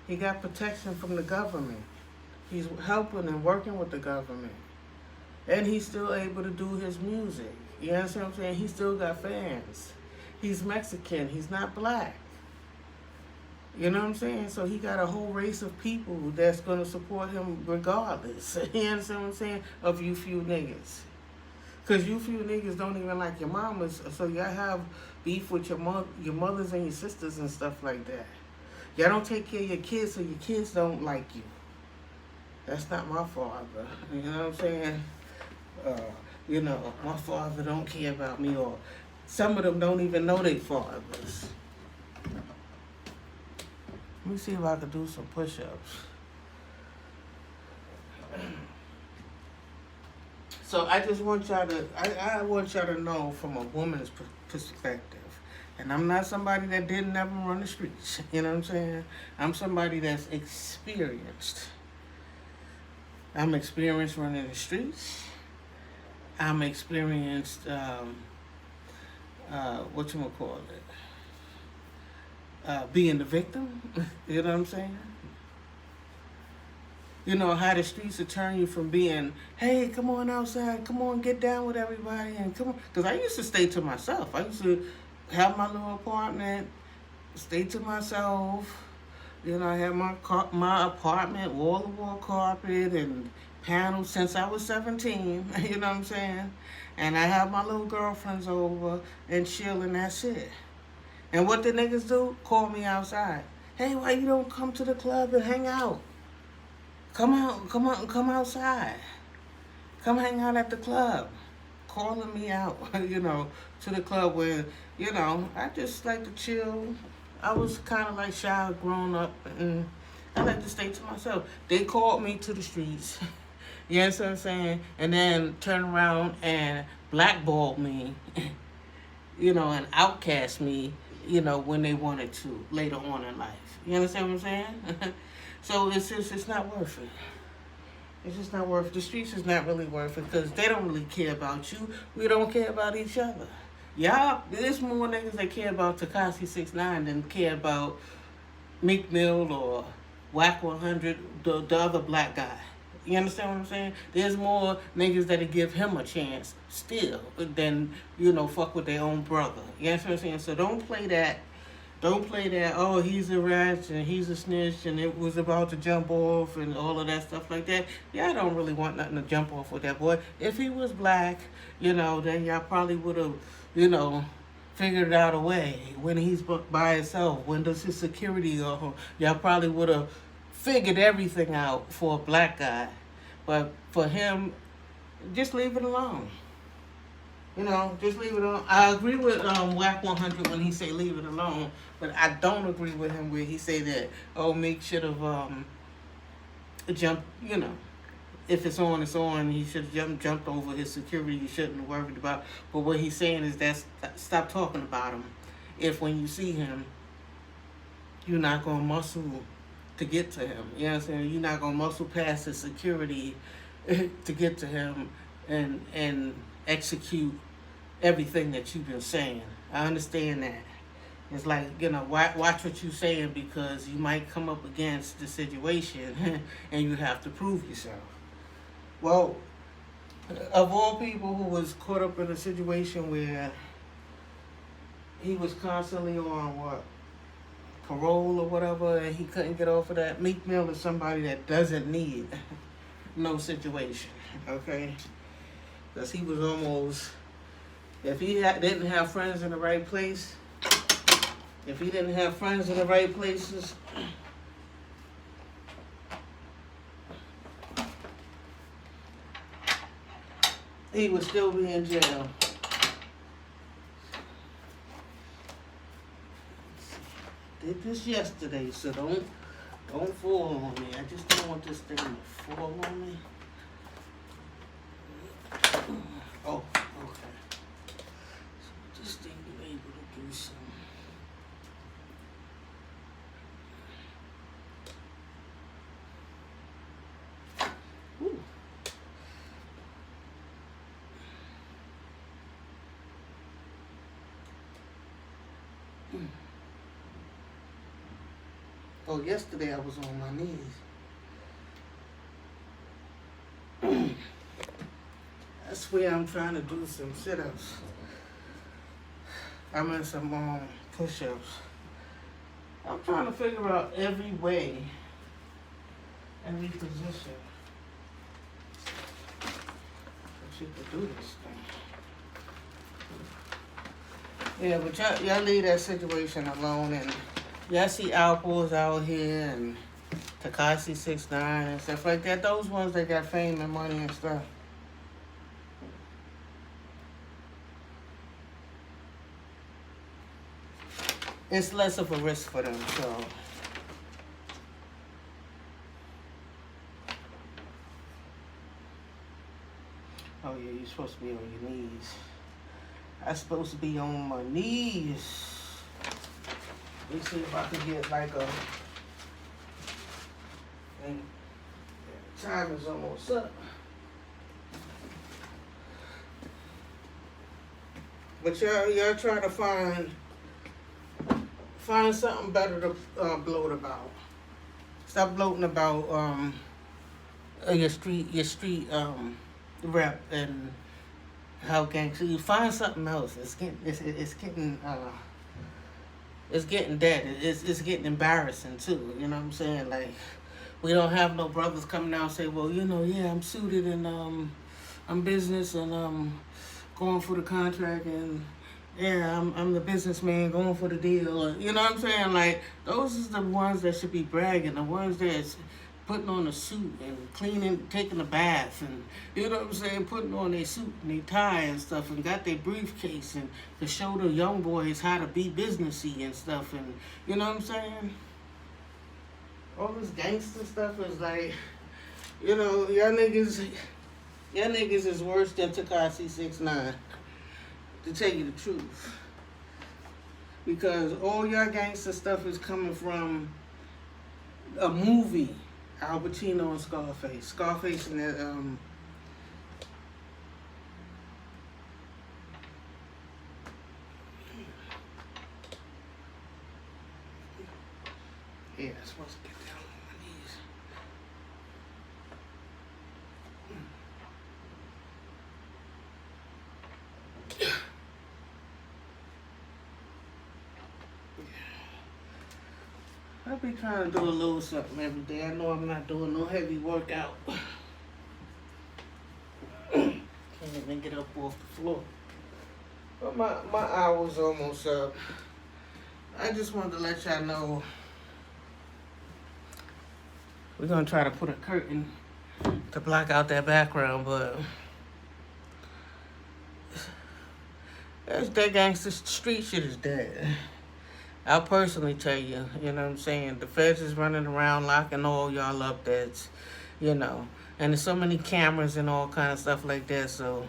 He got protection from the government. He's helping and working with the government. And he's still able to do his music. You understand what I'm saying? He still got fans. He's Mexican. He's not black. You know what I'm saying? So he got a whole race of people that's going to support him regardless. You understand what I'm saying? Of you few niggas. Because you few niggas don't even like your mamas. So y'all have beef with your mothers and your sisters and stuff like that. Y'all don't take care of your kids, so your kids don't like you. That's not my father. You know what I'm saying? You know, my father don't care about me, or some of them don't even know their fathers. Let me see if I can do some push-ups. So I just want y'all to, I want y'all to know from a woman's perspective. And I'm not somebody that didn't ever run the streets. You know what I'm saying? I'm somebody that's experienced. I'm experienced running the streets. I'm experienced, being the victim. You know what I'm saying? You know, how the streets will turn you from being, hey, come on outside, come on, get down with everybody, and come on. Because I used to stay to myself. I used to have my little apartment, stay to myself. You know, I had my apartment, wall-to-wall carpet and panels since I was 17, you know what I'm saying? And I have my little girlfriends over and chill, and that's it. And what the niggas do? Call me outside. Hey, why you don't come to the club and hang out? Come outside. Come hang out at the club. Calling me out, you know, to the club where, you know, I just like to chill. I was kind of like shy growing up, and I like to stay to myself. They called me to the streets, you know what I'm saying? And then turn around and blackballed me, you know, and outcast me, you know, when they wanted to later on in life. You understand what I'm saying? So it's not worth it. It's just not worth it. The streets is not really worth it because they don't really care about you. We don't care about each other. Y'all, there's more niggas that care about Tekashi 6ix9ine than care about Meek Mill or Wack 100, the other black guy. You understand what I'm saying? There's more niggas that'll give him a chance still than, you know, fuck with their own brother. You understand what I'm saying? So don't play that. Don't play that, oh, he's a rat and he's a snitch and it was about to jump off and all of that stuff like that. Y'all don't really want nothing to jump off with that boy. If he was black, you know, then y'all probably would have, you know, figured out a way. When he's by himself, when does his security go home, y'all probably would have figured everything out for a black guy. But for him, just leave it alone. You know, just leave it alone. I agree with Wack 100 when he say leave it alone, but I don't agree with him where he say that, oh, Meek should have jumped, you know, if it's on, it's on. He should have jumped over his security. You shouldn't have worried about. But what he's saying is that stop talking about him. If when you see him, you're not going to muscle to get to him. You know what I'm saying? You're not going to muscle past the security to get to him and execute everything that you've been saying. I understand that. It's like, you know, watch what you're saying because you might come up against the situation and you have to prove yourself. Well, of all people who was caught up in a situation where he was constantly on what? Parole or whatever, and he couldn't get off of that, Meek Mill is somebody that doesn't need no situation, okay? Because he was almost, if he didn't have friends in the right place, if he didn't have friends in the right places, he would still be in jail. Did this yesterday, so don't fall on me. I just don't want this thing to fall on me. Oh, okay. So this thing you're able to do some. Ooh. Oh, yesterday I was on my knees. swear I'm trying to do some sit-ups. I'm in some push-ups. I'm trying to figure out every way, every position that you could do this thing. Yeah, but y'all leave that situation alone, and y'all see outpours out here and Tekashi 6ix9ine and stuff like that. Those ones that got fame and money and stuff. It's less of a risk for them, so. Oh yeah, you're supposed to be on your knees. I'm supposed to be on my knees. Let me see if I can get like a. And time is almost up. But y'all trying to find something better to bloat about. Stop bloating about your street rep and how gangster. You find something else. It's getting dead. It's getting embarrassing too. You know what I'm saying? Like, we don't have no brothers coming out and say, well, yeah, I'm suited and I'm business and going for the contract and yeah, I'm the businessman going for the deal. Or, you know what I'm saying? Like, those is the ones that should be bragging. The ones that's putting on a suit and cleaning, taking a bath and, you know what I'm saying, putting on their suit and their tie and stuff and got their briefcase and to show the young boys how to be businessy and stuff and, you know what I'm saying? All this gangster stuff is like, y'all niggas is worse than Tekashi 6ix9ine. To tell you the truth, because all y'all gangster stuff is coming from a movie, Al Pacino and Scarface and that yeah, I'm supposed to get down on my knees. I be trying to do a little something every day. I know I'm not doing no heavy workout. Can't even get up off the floor. But my hour's almost up. I just wanted to let y'all know we're gonna try to put a curtain to block out that background, but that gangster street shit is dead. I'll personally tell you, you know what I'm saying? The feds is running around locking all y'all up that's, and there's so many cameras and all kind of stuff like that, so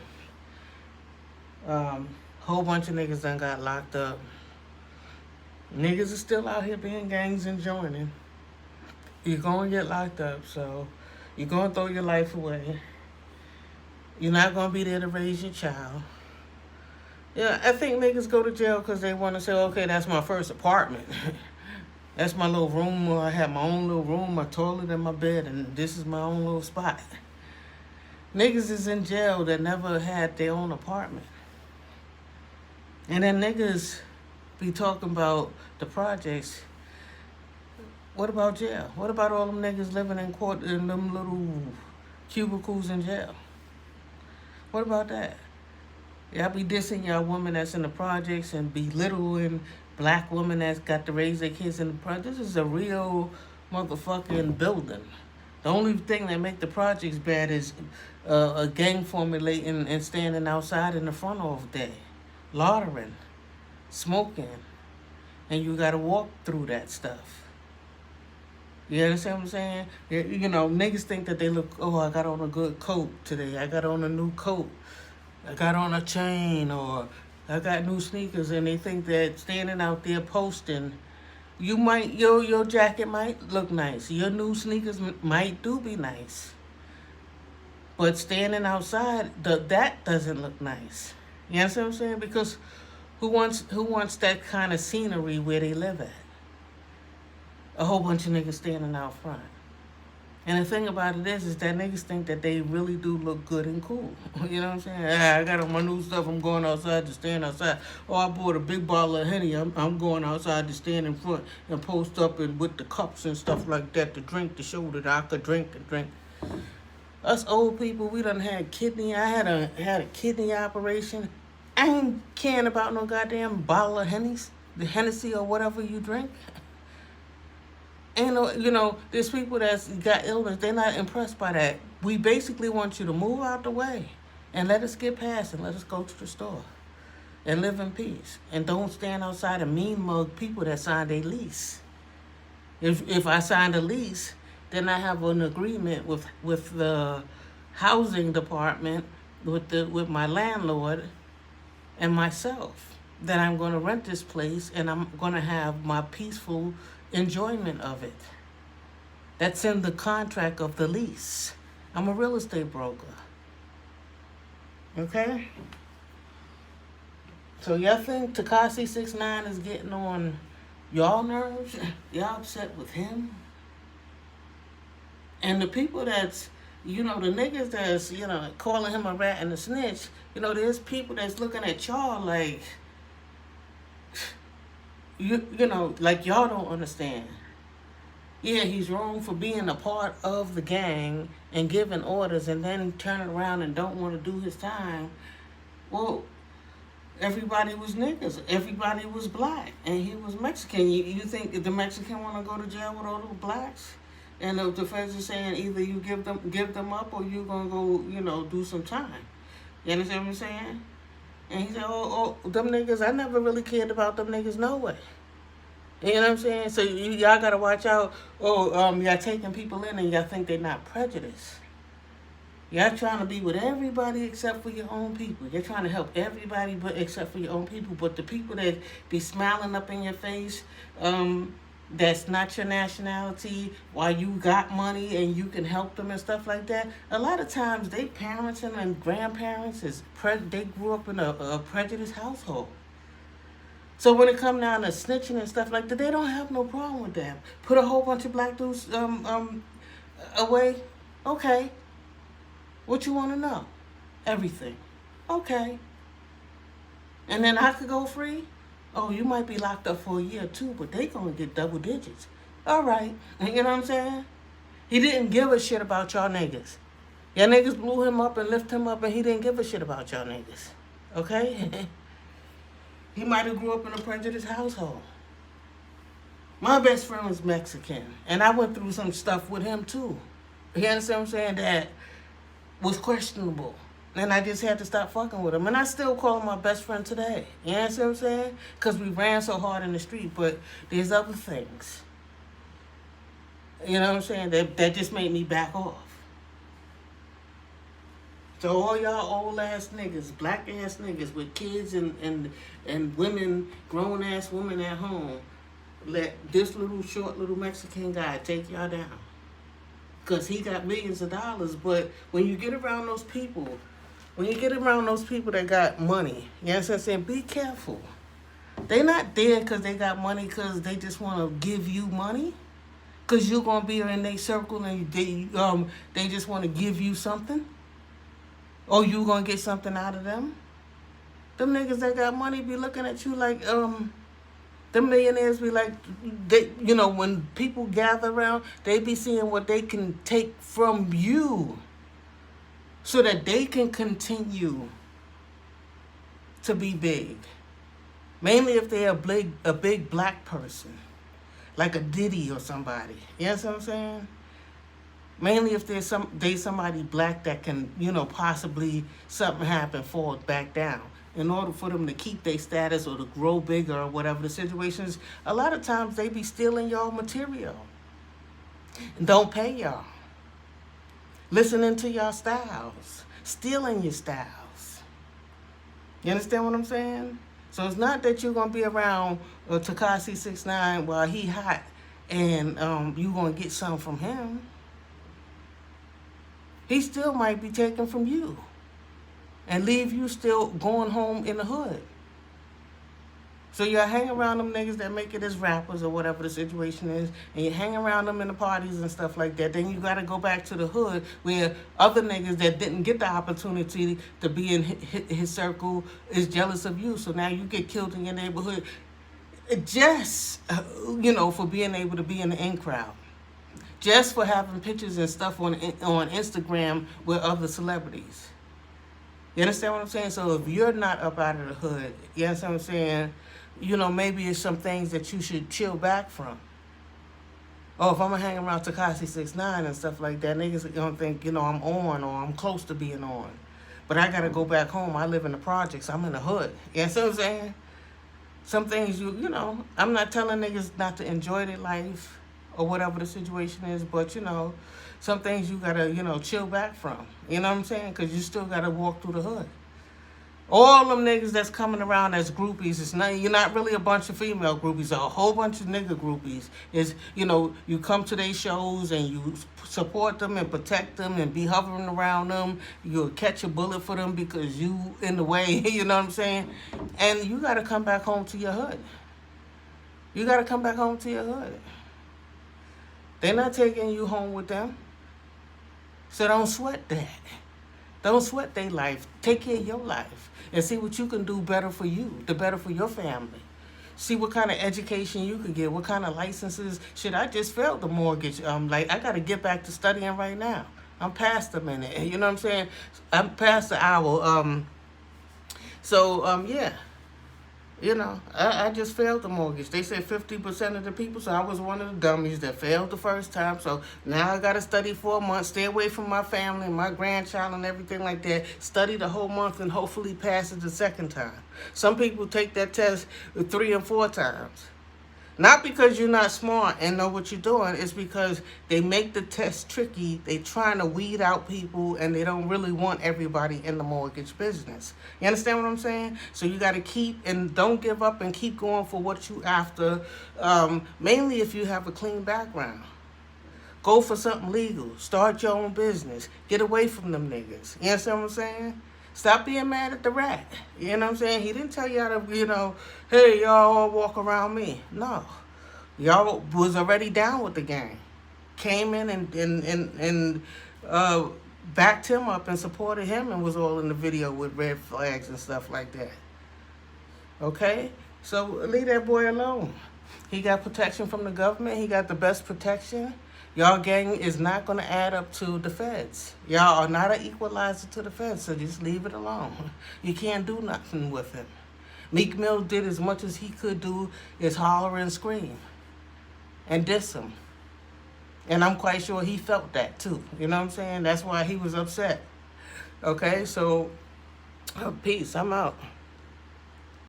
whole bunch of niggas done got locked up. Niggas are still out here being gangs and joining. You're gonna get locked up, so you're gonna throw your life away. You're not gonna be there to raise your child. Yeah, I think niggas go to jail because they want to say, okay, that's my first apartment. That's my little room where I have my own little room, my toilet and my bed, and this is my own little spot. Niggas is in jail that never had their own apartment. And then niggas be talking about the projects. What about jail? What about all them niggas living in court in them little cubicles in jail? What about that? Y'all be dissing y'all women that's in the projects and belittling black women that's got to raise their kids in the projects. This is a real motherfucking building. The only thing that make the projects bad is a gang formulating and standing outside in the front all day, laundering, smoking, and you got to walk through that stuff. You understand what I'm saying? Niggas think that they look, oh, I got on a good coat today. I got on a new coat. I got on a chain, or I got new sneakers, and they think that standing out there posting, your jacket might look nice. Your new sneakers might be nice. But standing outside, that doesn't look nice. You understand what I'm saying? Because who wants that kind of scenery where they live at? A whole bunch of niggas standing out front. And the thing about it is that niggas think that they really do look good and cool. You know what I'm saying? I got on my new stuff. I'm going outside to stand outside. Oh, I bought a big bottle of Henny. I'm going outside to stand in front and post up and with the cups and stuff like that to drink, to show that I could drink and drink. Us old people, we done had kidney. I had a kidney operation. I ain't caring about no goddamn bottle of Henny's, the Hennessy or whatever you drink. Ain't no, there's people that's got illness. They're not impressed by that. We basically want you to move out the way and let us get past and let us go to the store and live in peace. And don't stand outside and mean mug people that signed a lease. If I signed a lease, then I have an agreement with the housing department, with my landlord and myself, that I'm going to rent this place and I'm going to have my peaceful enjoyment of it. That's in the contract of the lease. I'm a real estate broker. Okay? So y'all think Tekashi 6ix9ine is getting on y'all nerves? Y'all upset with him? And the people that's, the niggas that's, calling him a rat and a snitch, there's people that's looking at y'all like, like y'all don't understand. Yeah, he's wrong for being a part of the gang and giving orders and then turning around and don't want to do his time. Well, everybody was niggas. Everybody was black. And he was Mexican. You think the Mexican want to go to jail with all the blacks? And the feds are saying either you give them up or you going to go, do some time. You understand what I'm saying? And he said, oh, them niggas, I never really cared about them niggas no way. You know what I'm saying? So y'all got to watch out. Y'all taking people in and y'all think they're not prejudiced. Y'all trying to be with everybody except for your own people. You're trying to help everybody but except for your own people. But the people that be smiling up in your face, that's not your nationality, while you got money and you can help them and stuff like that, a lot of times they parents and grandparents, they grew up in a prejudiced household. So when it come down to snitching and stuff like that, they don't have no problem with that. Put a whole bunch of black dudes away. Okay. What you want to know? Everything. Okay. And then I could go free? Oh, you might be locked up for a year too, but they gonna get double digits. All right. You know what I'm saying? He didn't give a shit about y'all niggas. Y'all niggas blew him up and lifted him up and he didn't give a shit about y'all niggas. Okay? He might have grew up in a prejudiced household. My best friend was Mexican, and I went through some stuff with him too. You understand what I'm saying? That was questionable. And I just had to stop fucking with him. And I still call him my best friend today. You understand what I'm saying? Because we ran so hard in the street, but there's other things. You know what I'm saying? That just made me back off. So all y'all old ass niggas, black ass niggas with kids and women, grown ass women at home, let this short little Mexican guy take y'all down. Because he got millions of dollars. But when you get around those people, that got money, you know what I'm saying? Be careful. They not there because they got money because they just want to give you money. Because you're going to be in their circle and they just want to give you something. Or you going to get something out of them. Them niggas that got money be looking at you like, them millionaires be like, when people gather around, they be seeing what they can take from you so that they can continue to be big. Mainly if they're a big black person, like a Diddy or somebody. You know what I'm saying? Mainly if there's somebody black that can, possibly something happen, fall back down. In order for them to keep their status or to grow bigger or whatever the situation is, a lot of times they be stealing y'all material. And don't pay y'all. Listening to y'all styles. Stealing your styles. You understand what I'm saying? So it's not that you're going to be around Tekashi 6ix9ine while he hot and you're going to get something from him. He still might be taken from you and leave you still going home in the hood. So you hang around them niggas that make it as rappers or whatever the situation is, and you hang around them in the parties and stuff like that. Then you got to go back to the hood where other niggas that didn't get the opportunity to be in his circle is jealous of you. So now you get killed in your neighborhood just, for being able to be in the in crowd. Just for having pictures and stuff on Instagram with other celebrities. You understand what I'm saying? So if you're not up out of the hood, you understand what I'm saying? Maybe it's some things that you should chill back from. Oh, if I'm going to hang around Tekashi 6ix9ine and stuff like that, niggas are going to think, I'm on or I'm close to being on. But I got to go back home. I live in the projects. I'm in the hood. You understand what I'm saying? Some things, I'm not telling niggas not to enjoy their life or whatever the situation is, but, some things you got to, chill back from. You know what I'm saying? Because you still got to walk through the hood. All them niggas that's coming around as groupies, you're not really a bunch of female groupies, a whole bunch of nigga groupies. You come to their shows and you support them and protect them and be hovering around them. You'll catch a bullet for them because you in the way, you know what I'm saying? And you got to come back home to your hood. You got to come back home to your hood. They're not taking you home with them. So don't sweat that. Don't sweat their life. Take care of your life and see what you can do better for you, the better for your family. See what kind of education you could get, what kind of licenses. Shit, I just failed the mortgage. I got to get back to studying right now. I'm past the minute. You know what I'm saying? I'm past the hour. Yeah. I just failed the mortgage. They said 50% of the people, so I was one of the dummies that failed the first time. So now I got to study for a month, stay away from my family, my grandchild and everything like that. Study the whole month and hopefully pass it the second time. Some people take that test 3 and 4 times. Not because you're not smart and know what you're doing. It's because they make the test tricky. They trying to weed out people and they don't really want everybody in the mortgage business. You understand what I'm saying? So you got to keep and don't give up and keep going for what you after. Mainly if you have a clean background. Go for something legal. Start your own business. Get away from them niggas. You understand what I'm saying? Stop being mad at the rat. You know what I'm saying? He didn't tell y'all to, hey, y'all all walk around me. No. Y'all was already down with the gang. Came in and backed him up and supported him and was all in the video with red flags and stuff like that. Okay? So leave that boy alone. He got protection from the government. He got the best protection. Y'all gang is not going to add up to the feds. Y'all are not an equalizer to the feds, so just leave it alone. You can't do nothing with him. Meek Mill did as much as he could do is holler and scream and diss him. And I'm quite sure he felt that too. You know what I'm saying? That's why he was upset. Okay, so peace. I'm out.